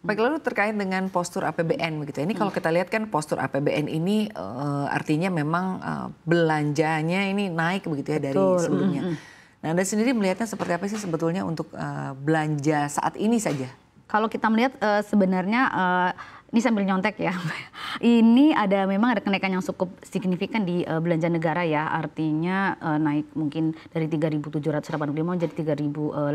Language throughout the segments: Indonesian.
Baik, lalu terkait dengan postur APBN begitu. Ini kalau kita lihat kan postur APBN ini artinya memang belanjanya ini naik begitu ya dari sebelumnya. Nah, Anda sendiri melihatnya seperti apa sih sebetulnya untuk belanja saat ini saja? Kalau kita melihat sebenarnya ini sambil nyontek ya, ini memang ada kenaikan yang cukup signifikan di belanja negara ya, artinya naik mungkin dari 3.785 menjadi 3.842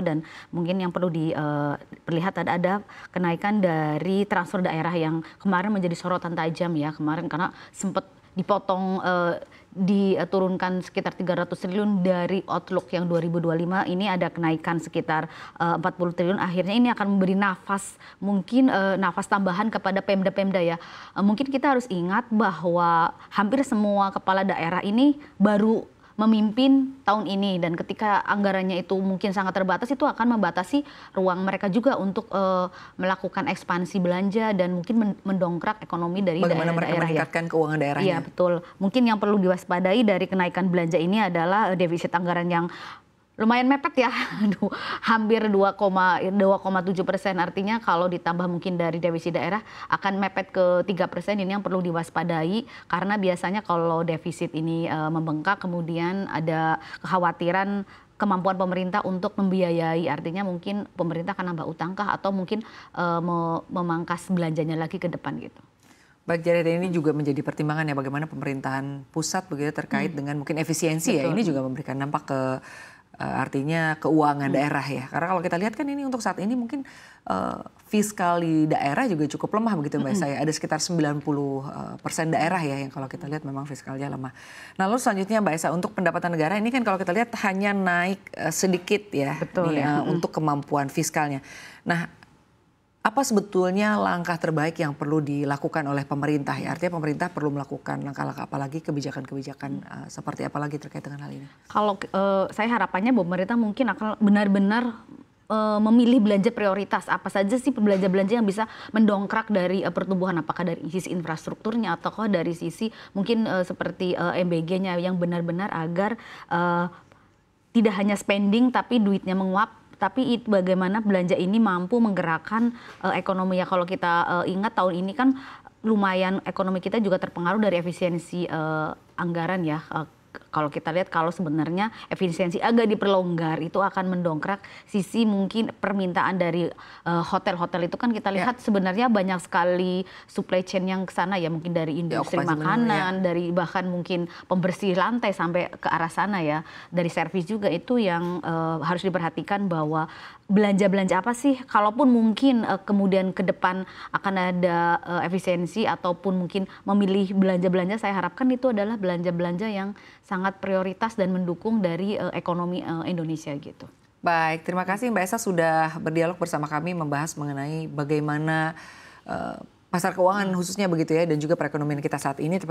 dan mungkin yang perlu diperlihat ada kenaikan dari transfer daerah yang kemarin menjadi sorotan tajam ya kemarin karena sempat dipotong diturunkan sekitar 300 triliun dari outlook yang 2025 ini ada kenaikan sekitar 40 triliun akhirnya ini akan memberi nafas mungkin nafas tambahan kepada Pemda-Pemda ya. Mungkin kita harus ingat bahwa hampir semua kepala daerah ini baru memimpin tahun ini dan ketika anggarannya itu mungkin sangat terbatas itu akan membatasi ruang mereka juga untuk melakukan ekspansi belanja dan mungkin mendongkrak ekonomi dari bagaimana mereka meningkatkan keuangan daerahnya. Iya betul. Mungkin yang perlu diwaspadai dari kenaikan belanja ini adalah defisit anggaran yang lumayan mepet ya, hampir 2,7%. Artinya kalau ditambah mungkin dari defisit daerah akan mepet ke 3%. Ini yang perlu diwaspadai karena biasanya kalau defisit ini membengkak kemudian ada kekhawatiran kemampuan pemerintah untuk membiayai. Artinya mungkin pemerintah akan nambah utangkah atau mungkin memangkas belanjanya lagi ke depan gitu. Baik, jadi ini juga menjadi pertimbangan ya bagaimana pemerintahan pusat begitu terkait dengan mungkin efisiensi. Betul. Ya. Ini juga memberikan dampak ke artinya keuangan daerah ya. Karena kalau kita lihat kan ini untuk saat ini mungkin fiskal di daerah juga cukup lemah begitu Mbak Esa. Ada sekitar 90% daerah ya yang kalau kita lihat memang fiskalnya lemah. Nah lalu selanjutnya Mbak Esa untuk pendapatan negara ini kan kalau kita lihat hanya naik sedikit ya. Betul, nih, ya. Untuk kemampuan fiskalnya. Nah apa sebetulnya langkah terbaik yang perlu dilakukan oleh pemerintah ya? Artinya pemerintah perlu melakukan langkah-langkah apalagi kebijakan-kebijakan seperti apa lagi terkait dengan hal ini? Kalau saya harapannya pemerintah mungkin akan benar-benar memilih belanja prioritas. Apa saja sih belanja-belanja yang bisa mendongkrak dari pertumbuhan? Apakah dari sisi infrastrukturnya ataukah dari sisi mungkin seperti MBG-nya yang benar-benar agar tidak hanya spending tapi duitnya menguap. Tapi bagaimana belanja ini mampu menggerakkan ekonomi ya. Kalau kita ingat tahun ini kan lumayan ekonomi kita juga terpengaruh dari efisiensi anggaran ya. Kalau kita lihat kalau sebenarnya efisiensi agak diperlonggar itu akan mendongkrak sisi mungkin permintaan dari hotel-hotel itu kan kita lihat sebenarnya banyak sekali supply chain yang ke sana ya mungkin dari industri makanan, dari bahkan mungkin pembersih lantai sampai ke arah sana ya, dari servis juga itu yang harus diperhatikan bahwa belanja-belanja apa sih kalaupun mungkin kemudian ke depan akan ada efisiensi ataupun mungkin memilih belanja-belanja saya harapkan itu adalah belanja-belanja yang sangat prioritas dan mendukung dari ekonomi Indonesia gitu. Baik, terima kasih Mbak Esa sudah berdialog bersama kami membahas mengenai bagaimana pasar keuangan khususnya begitu ya dan juga perekonomian kita saat ini.